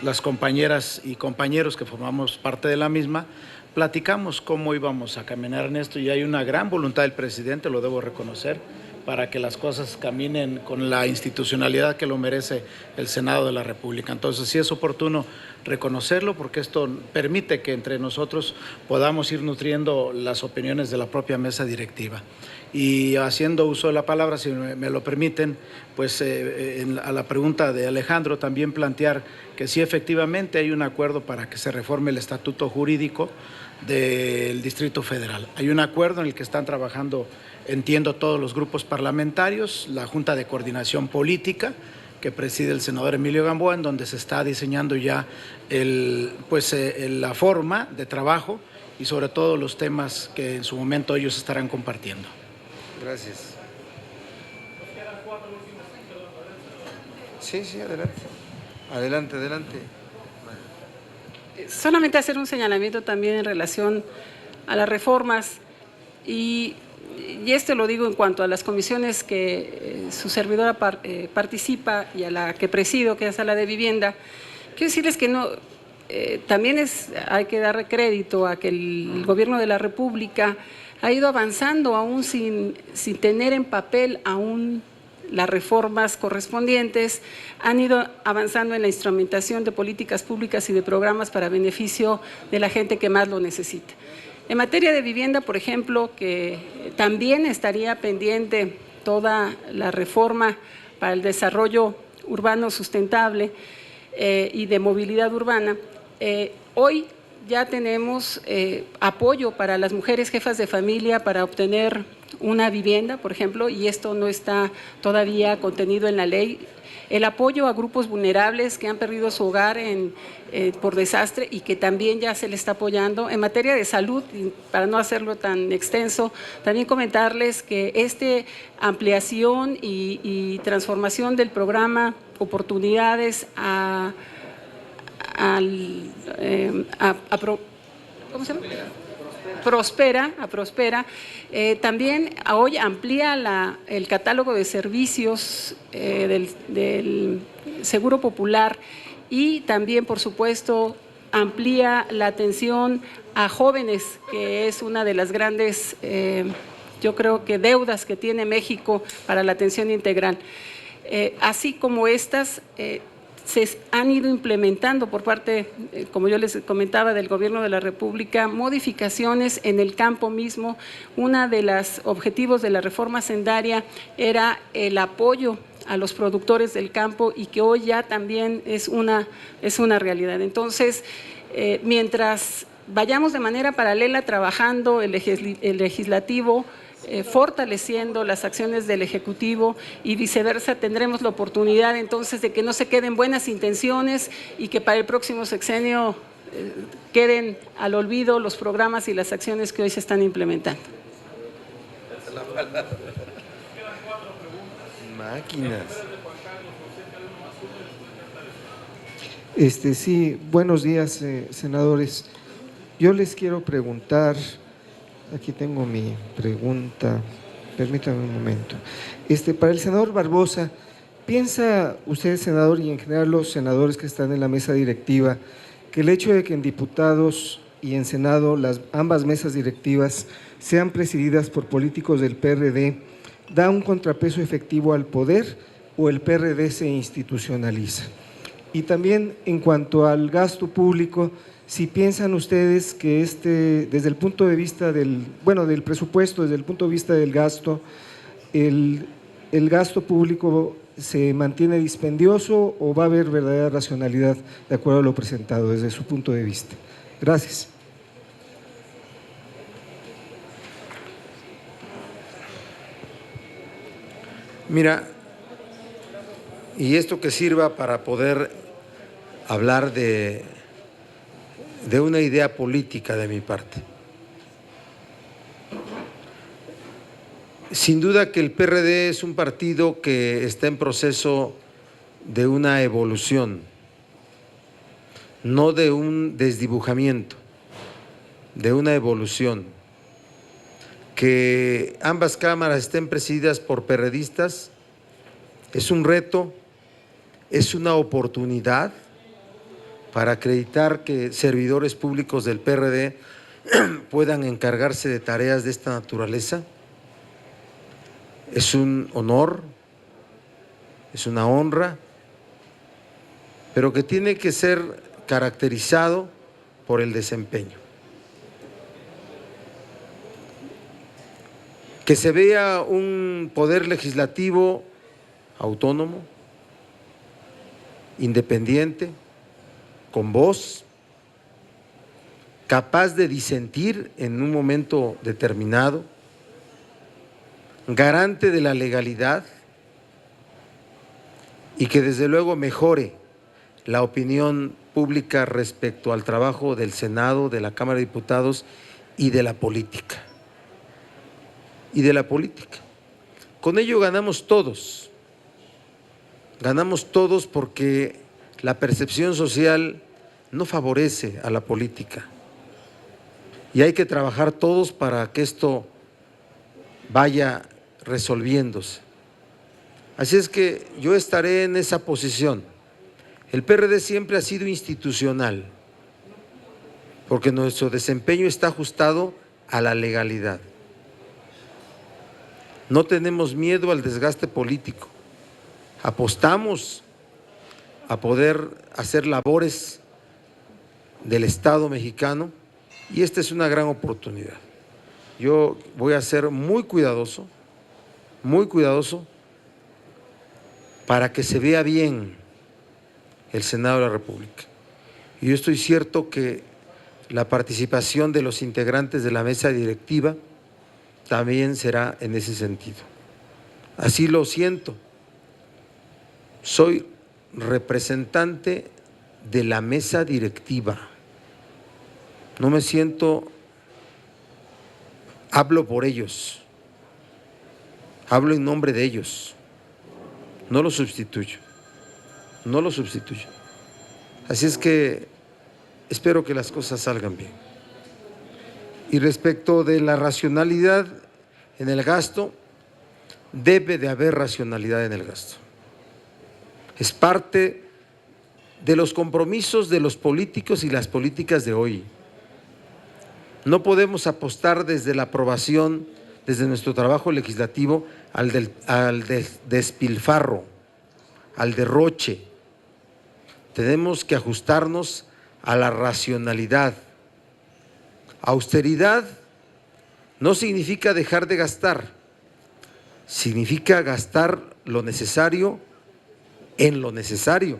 las compañeras y compañeros que formamos parte de la misma, platicamos cómo íbamos a caminar en esto y hay una gran voluntad del presidente, lo debo reconocer, para que las cosas caminen con la institucionalidad que lo merece el Senado de la República. Entonces sí es oportuno reconocerlo porque esto permite que entre nosotros podamos ir nutriendo las opiniones de la propia mesa directiva. Y haciendo uso de la palabra, si me lo permiten, pues a la pregunta de Alejandro también plantear que sí efectivamente hay un acuerdo para que se reforme el estatuto jurídico del Distrito Federal. Hay un acuerdo en el que están trabajando, entiendo, todos los grupos parlamentarios, la Junta de Coordinación Política, que preside el senador Emilio Gamboa, en donde se está diseñando ya la forma de trabajo y sobre todo los temas que en su momento ellos estarán compartiendo. Gracias. Sí, adelante. Adelante. Solamente hacer un señalamiento también en relación a las reformas y esto lo digo en cuanto a las comisiones que su servidora participa y a la que presido, que es a la de vivienda. Quiero decirles que no, también hay que dar crédito a que el gobierno de la República ha ido avanzando aún sin tener en papel aún las reformas correspondientes, han ido avanzando en la instrumentación de políticas públicas y de programas para beneficio de la gente que más lo necesita. En materia de vivienda, por ejemplo, que también estaría pendiente toda la reforma para el desarrollo urbano sustentable y de movilidad urbana, hoy ya tenemos apoyo para las mujeres jefas de familia para obtener una vivienda, por ejemplo, y esto no está todavía contenido en la ley. El apoyo a grupos vulnerables que han perdido su hogar por desastre y que también ya se le está apoyando. En materia de salud, y para no hacerlo tan extenso, también comentarles que ampliación y transformación del programa Oportunidades ¿cómo se llama? Prospera, también hoy amplía el catálogo de servicios del Seguro Popular y también, por supuesto, amplía la atención a jóvenes, que es una de las grandes, yo creo que deudas que tiene México para la atención integral. Así como estas, se han ido implementando por parte, como yo les comentaba, del Gobierno de la República, modificaciones en el campo mismo. Uno de los objetivos de la reforma hacendaria era el apoyo a los productores del campo y que hoy ya también es una realidad. Entonces, mientras vayamos de manera paralela trabajando el legislativo, fortaleciendo las acciones del Ejecutivo y viceversa, tendremos la oportunidad entonces de que no se queden buenas intenciones y que para el próximo sexenio queden al olvido los programas y las acciones que hoy se están implementando. Máquinas. Sí, buenos días, senadores. Yo les quiero preguntar. Aquí tengo mi pregunta, permítame un momento. Para el senador Barbosa, ¿piensa usted, senador, y en general los senadores que están en la mesa directiva, que el hecho de que en diputados y en Senado ambas mesas directivas sean presididas por políticos del PRD da un contrapeso efectivo al poder o el PRD se institucionaliza? Y también en cuanto al gasto público, si piensan ustedes que desde el punto de vista del presupuesto, desde el punto de vista del gasto, el gasto público se mantiene dispendioso o va a haber verdadera racionalidad de acuerdo a lo presentado desde su punto de vista. Gracias. Mira, y esto que sirva para poder hablar de una idea política de mi parte. Sin duda que el PRD es un partido que está en proceso de una evolución, no de un desdibujamiento, de una evolución. Que ambas cámaras estén presididas por PRDistas Es un reto, es una oportunidad para acreditar que servidores públicos del PRD puedan encargarse de tareas de esta naturaleza. Es un honor, es una honra, pero que tiene que ser caracterizado por el desempeño. Que se vea un poder legislativo autónomo, independiente, con voz, capaz de disentir en un momento determinado, garante de la legalidad y que desde luego mejore la opinión pública respecto al trabajo del Senado, de la Cámara de Diputados y de la política. Con ello ganamos todos porque la percepción social no favorece a la política y hay que trabajar todos para que esto vaya resolviéndose. Así es que yo estaré en esa posición. El PRD siempre ha sido institucional porque nuestro desempeño está ajustado a la legalidad. No tenemos miedo al desgaste político. Apostamos a poder hacer labores del Estado mexicano y esta es una gran oportunidad. Yo voy a ser muy cuidadoso para que se vea bien el Senado de la República. Y yo estoy cierto que la participación de los integrantes de la mesa directiva también será en ese sentido. Así lo siento. Soy representante de la mesa directiva. No me siento, hablo por ellos, hablo en nombre de ellos, no lo sustituyo. Así es que espero que las cosas salgan bien. Y respecto de la racionalidad en el gasto, debe de haber racionalidad en el gasto. Es parte de los compromisos de los políticos y las políticas de hoy. No podemos apostar desde la aprobación, desde nuestro trabajo legislativo, al despilfarro, al derroche. Tenemos que ajustarnos a la racionalidad. Austeridad no significa dejar de gastar, significa gastar lo necesario en lo necesario.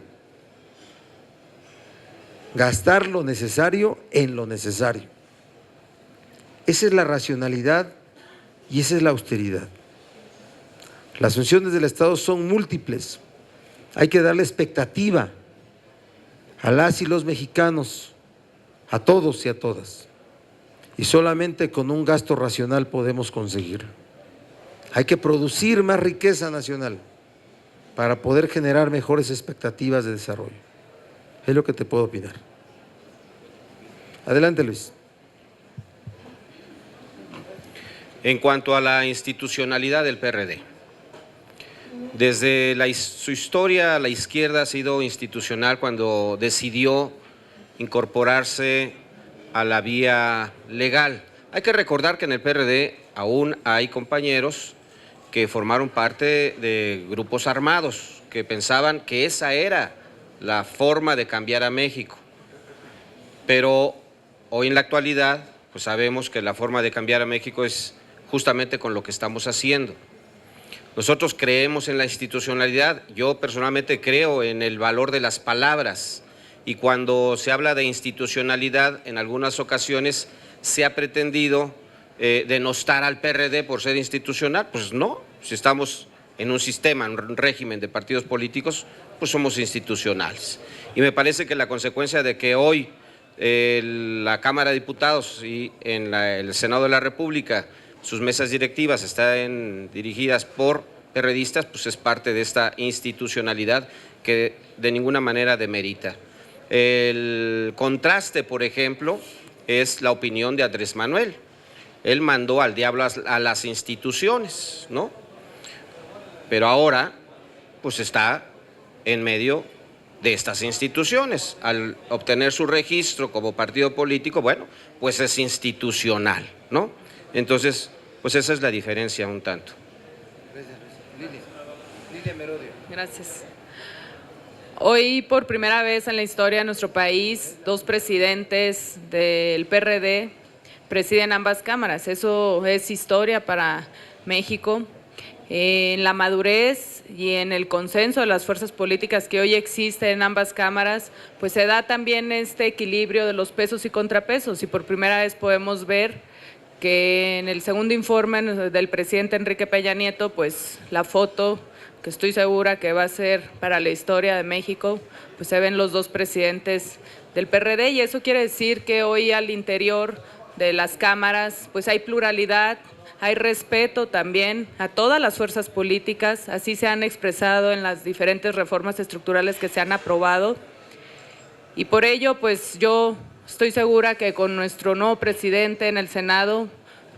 Gastar lo necesario en lo necesario. Esa es la racionalidad y esa es la austeridad. Las funciones del Estado son múltiples. Hay que darle expectativa a las y los mexicanos, a todos y a todas. Y solamente con un gasto racional podemos conseguirlo. Hay que producir más riqueza nacional para poder generar mejores expectativas de desarrollo. Es lo que te puedo opinar. Adelante, Luis. En cuanto a la institucionalidad del PRD, desde su historia la izquierda ha sido institucional cuando decidió incorporarse a la vía legal. Hay que recordar que en el PRD aún hay compañeros que formaron parte de grupos armados, que pensaban que esa era la forma de cambiar a México. Pero hoy en la actualidad, pues sabemos que la forma de cambiar a México es justamente con lo que estamos haciendo. Nosotros creemos en la institucionalidad, yo personalmente creo en el valor de las palabras. Y cuando se habla de institucionalidad, en algunas ocasiones se ha pretendido denostar al PRD por ser institucional. Pues no, si estamos en un sistema, en un régimen de partidos políticos, pues somos institucionales. Y me parece que la consecuencia de que hoy la Cámara de Diputados y en el Senado de la República, sus mesas directivas están dirigidas por perredistas, pues es parte de esta institucionalidad que de ninguna manera demerita. El contraste, por ejemplo, es la opinión de Andrés Manuel. Él mandó al diablo a las instituciones, ¿no? Pero ahora pues está en medio de estas instituciones. Al obtener su registro como partido político, bueno, pues es institucional, ¿no? Entonces, pues esa es la diferencia un tanto. Gracias. Hoy, por primera vez en la historia de nuestro país, 2 presidentes del PRD presiden ambas cámaras. Eso es historia para México. En la madurez y en el consenso de las fuerzas políticas que hoy existen en ambas cámaras, pues se da también este equilibrio de los pesos y contrapesos, y por primera vez podemos ver que en el segundo informe del presidente Enrique Peña Nieto, pues la foto que estoy segura que va a ser para la historia de México, pues se ven los 2 presidentes del PRD, y eso quiere decir que hoy al interior de las cámaras pues hay pluralidad, hay respeto también a todas las fuerzas políticas, así se han expresado en las diferentes reformas estructurales que se han aprobado, y por ello pues yo estoy segura que con nuestro nuevo presidente en el Senado,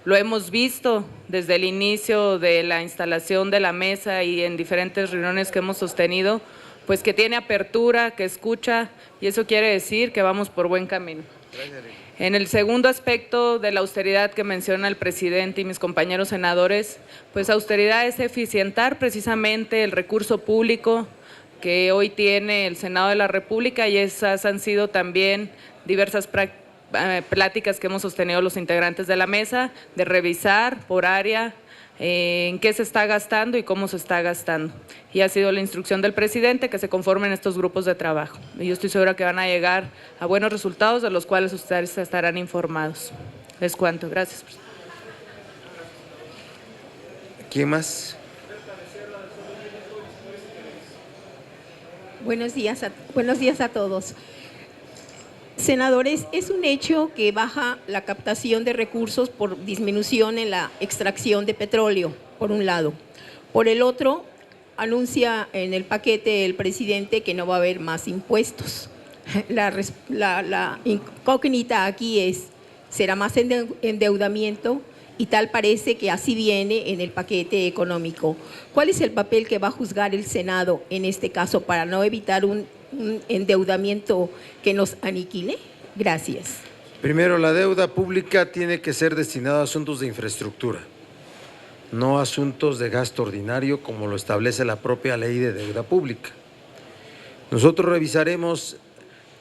lo hemos visto desde el inicio de la instalación de la mesa y en diferentes reuniones que hemos sostenido, pues que tiene apertura, que escucha, y eso quiere decir que vamos por buen camino. En el segundo aspecto de la austeridad que menciona el presidente y mis compañeros senadores, pues austeridad es eficientar precisamente el recurso público que hoy tiene el Senado de la República, y esas han sido también diversas pláticas que hemos sostenido los integrantes de la mesa, de revisar por área en qué se está gastando y cómo se está gastando. Y ha sido la instrucción del presidente que se conformen estos grupos de trabajo. Y yo estoy segura que van a llegar a buenos resultados, de los cuales ustedes estarán informados. Les cuento. Gracias. ¿Quién más? Buenos días a todos. Senadores, es un hecho que baja la captación de recursos por disminución en la extracción de petróleo, por un lado. Por el otro, anuncia en el paquete el presidente que no va a haber más impuestos. La incógnita aquí es, ¿será más endeudamiento? Y tal parece que así viene en el paquete económico. ¿Cuál es el papel que va a juzgar el Senado en este caso para no evitar un endeudamiento que nos aniquile? Gracias. Primero, la deuda pública tiene que ser destinada a asuntos de infraestructura, no a asuntos de gasto ordinario como lo establece la propia ley de deuda pública. Nosotros revisaremos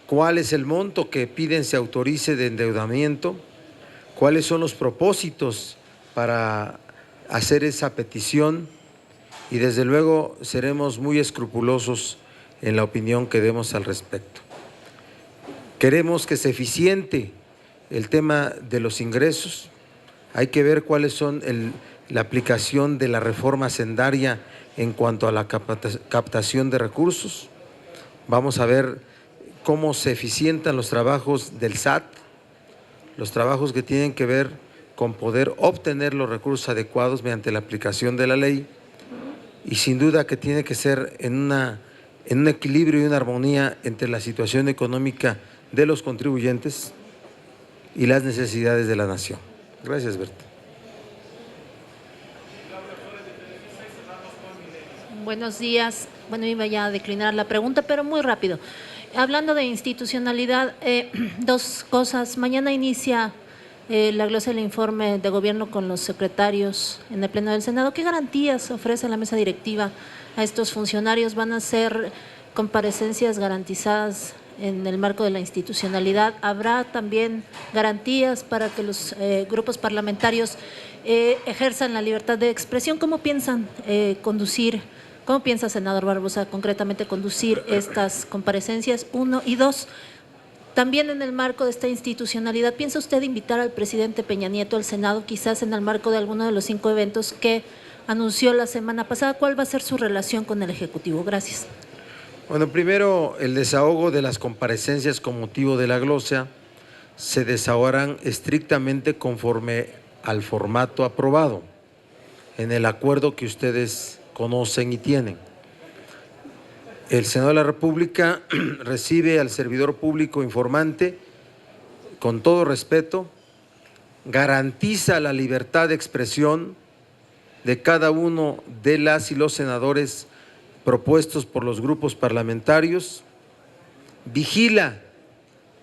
cuál es el monto que piden se autorice de endeudamiento, cuáles son los propósitos para hacer esa petición, y desde luego seremos muy escrupulosos en la opinión que demos al respecto. Queremos que se eficiente el tema de los ingresos. Hay que ver cuáles son la aplicación de la reforma hacendaria en cuanto a la captación de recursos. Vamos a ver cómo se eficientan los trabajos del SAT, los trabajos que tienen que ver con poder obtener los recursos adecuados mediante la aplicación de la ley, y sin duda que tiene que ser en un equilibrio y una armonía entre la situación económica de los contribuyentes y las necesidades de la nación. Gracias, Berta. Buenos días. Bueno, iba ya a declinar la pregunta, pero muy rápido. Hablando de institucionalidad, 2 cosas. Mañana inicia la glosa del informe de gobierno con los secretarios en el Pleno del Senado. ¿Qué garantías ofrece la mesa directiva a estos funcionarios? ¿Van a ser comparecencias garantizadas en el marco de la institucionalidad? ¿Habrá también garantías para que los grupos parlamentarios ejerzan la libertad de expresión? ¿Cómo piensan conducir? ¿Cómo piensa, senador Barbosa, concretamente conducir estas comparecencias? 1 y 2, también en el marco de esta institucionalidad, ¿piensa usted invitar al presidente Peña Nieto al Senado, quizás en el marco de alguno de los 5 eventos que anunció la semana pasada? ¿Cuál va a ser su relación con el Ejecutivo? Gracias. Bueno, primero, el desahogo de las comparecencias con motivo de la glosa se desahogarán estrictamente conforme al formato aprobado en el acuerdo que ustedes conocen y tienen. El Senado de la República recibe al servidor público informante con todo respeto, garantiza la libertad de expresión de cada uno de las y los senadores propuestos por los grupos parlamentarios, vigila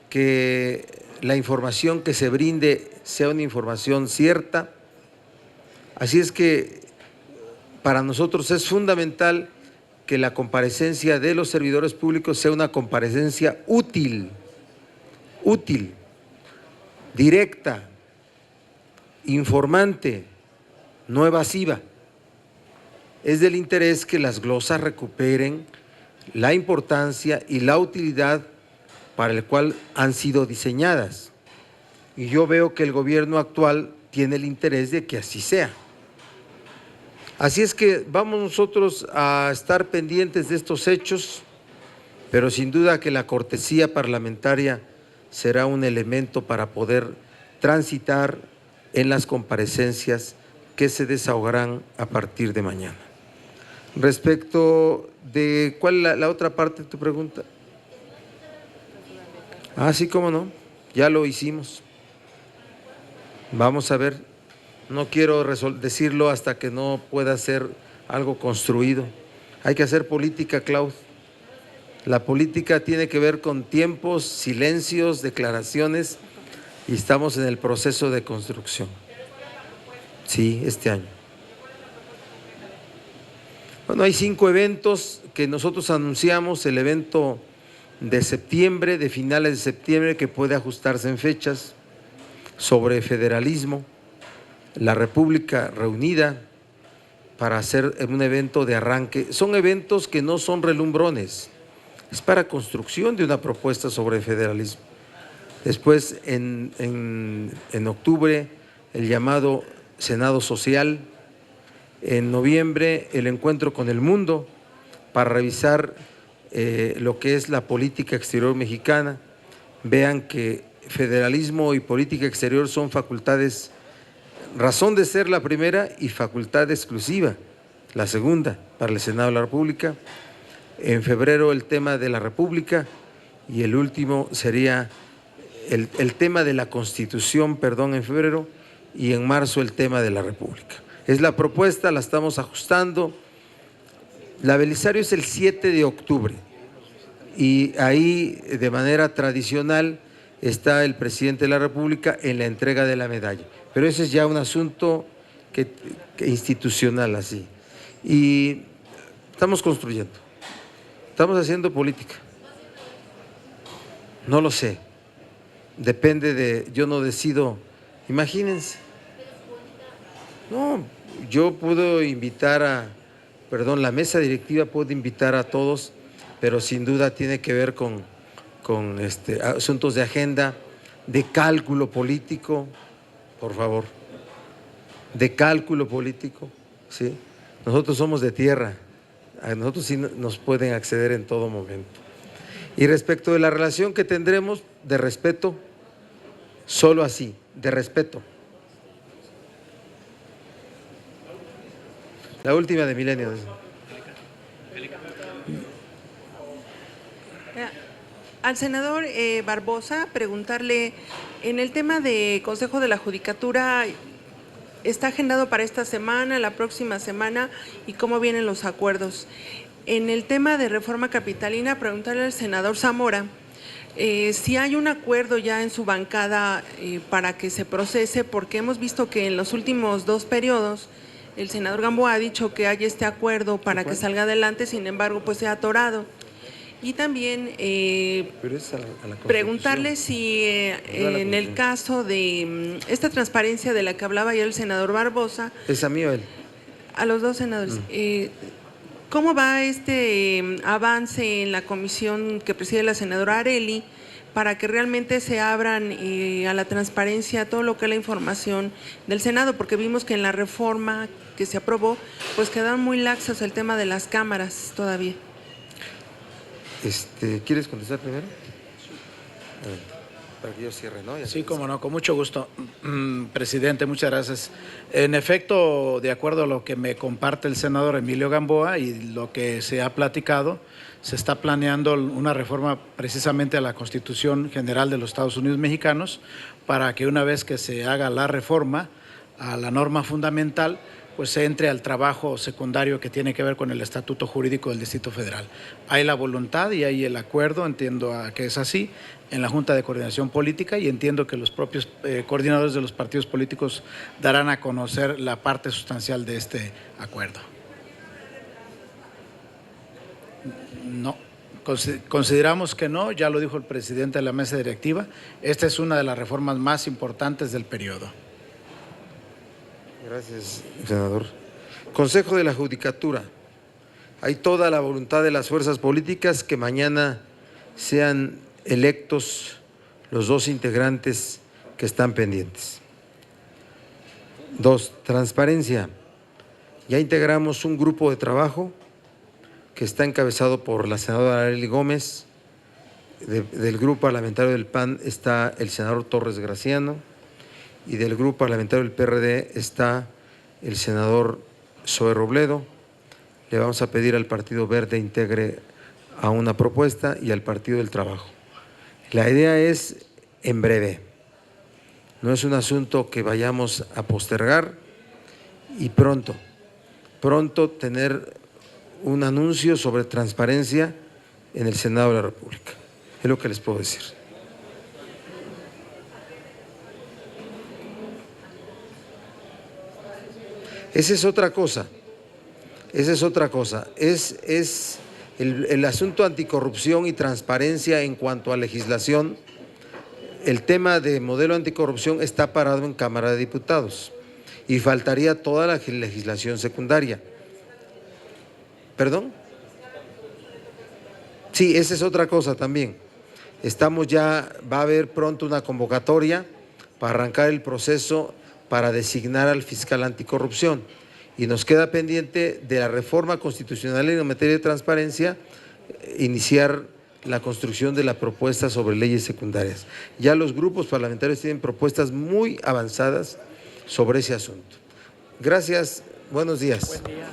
que la información que se brinde sea una información cierta. Así es que para nosotros es fundamental que la comparecencia de los servidores públicos sea una comparecencia útil, directa, informante, no evasiva. Es del interés que las glosas recuperen la importancia y la utilidad para el cual han sido diseñadas. Y yo veo que el gobierno actual tiene el interés de que así sea. Así es que vamos nosotros a estar pendientes de estos hechos, pero sin duda que la cortesía parlamentaria será un elemento para poder transitar en las comparecencias que se desahogarán a partir de mañana. Respecto de, ¿cuál es la otra parte de tu pregunta? Ah, sí, cómo no, ya lo hicimos. Vamos a ver, no quiero decirlo hasta que no pueda ser algo construido. Hay que hacer política, Klaus. La política tiene que ver con tiempos, silencios, declaraciones, y estamos en el proceso de construcción. Sí, este año. Bueno, hay 5 eventos que nosotros anunciamos, el evento de septiembre, de finales de septiembre, que puede ajustarse en fechas, sobre federalismo, la República reunida para hacer un evento de arranque. Son eventos que no son relumbrones, es para construcción de una propuesta sobre federalismo. Después, en octubre, el llamado Senado Social. En noviembre, el encuentro con el mundo para revisar lo que es la política exterior mexicana. Vean que federalismo y política exterior son facultades, razón de ser la primera y facultad exclusiva la segunda para el Senado de la República. En febrero el tema de la República y el último sería el tema de la Constitución, en febrero, y en marzo el tema de la República. Es la propuesta, la estamos ajustando. La Belisario es el 7 de octubre y ahí de manera tradicional está el presidente de la República en la entrega de la medalla. Pero ese es ya un asunto que institucional así. Y estamos construyendo, estamos haciendo política. No lo sé, depende de, yo no decido, imagínense. No, yo puedo invitar la mesa directiva puede invitar a todos, pero sin duda tiene que ver con asuntos de agenda, de cálculo político, por favor, de cálculo político, ¿sí? Nosotros somos de tierra, a nosotros sí nos pueden acceder en todo momento. Y respecto de la relación que tendremos, de respeto, solo así, de respeto. La última de Milenio. Al senador Barbosa, preguntarle, en el tema de Consejo de la Judicatura, ¿está agendado para esta semana, la próxima semana, y cómo vienen los acuerdos? En el tema de reforma capitalina, preguntarle al senador Zamora si hay un acuerdo ya en su bancada para que se procese, porque hemos visto que en los últimos 2 periodos el senador Gamboa ha dicho que hay este acuerdo para que salga adelante, sin embargo, pues se ha atorado. Y también preguntarle si en el caso de esta transparencia de la que hablaba ya el senador Barbosa… ¿Es a mí o a él? A los 2 senadores. ¿Cómo va este avance en la comisión que preside la senadora Arely para que realmente se abran a la transparencia todo lo que es la información del Senado? Porque vimos que en la reforma que se aprobó, pues quedaron muy laxos el tema de las cámaras todavía. ¿Quieres contestar primero? Para que yo cierre, ¿no? Sí, cómo no, con mucho gusto. Presidente, muchas gracias. En efecto, de acuerdo a lo que me comparte el senador Emilio Gamboa y lo que se ha platicado, se está planeando una reforma precisamente a la Constitución General de los Estados Unidos Mexicanos para que una vez que se haga la reforma a la norma fundamental, pues se entre al trabajo secundario que tiene que ver con el estatuto jurídico del Distrito Federal. Hay la voluntad y hay el acuerdo, entiendo que es así, en la Junta de Coordinación Política, y entiendo que los propios coordinadores de los partidos políticos darán a conocer la parte sustancial de este acuerdo. No, consideramos que no, ya lo dijo el presidente de la mesa directiva, esta es una de las reformas más importantes del periodo. Gracias, senador. Consejo de la Judicatura. Hay toda la voluntad de las fuerzas políticas que mañana sean electos los 2 integrantes que están pendientes. 2, transparencia. Ya integramos un grupo de trabajo que está encabezado por la senadora Arely Gómez. Del grupo parlamentario del PAN está el senador Torres Graciano, y del grupo parlamentario del PRD está el senador Zoe Robledo. Le vamos a pedir al Partido Verde integre a una propuesta y al Partido del Trabajo. La idea es en breve, no es un asunto que vayamos a postergar, y pronto tener un anuncio sobre transparencia en el Senado de la República. Es lo que les puedo decir. Esa es otra cosa, es el asunto anticorrupción y transparencia en cuanto a legislación. El tema de modelo anticorrupción está parado en Cámara de Diputados y faltaría toda la legislación secundaria. ¿Perdón? Sí, esa es otra cosa también. Va a haber pronto una convocatoria para arrancar el proceso para designar al fiscal anticorrupción, y nos queda pendiente de la reforma constitucional en materia de transparencia iniciar la construcción de la propuesta sobre leyes secundarias. Ya los grupos parlamentarios tienen propuestas muy avanzadas sobre ese asunto. Gracias, buenos días. Buen día.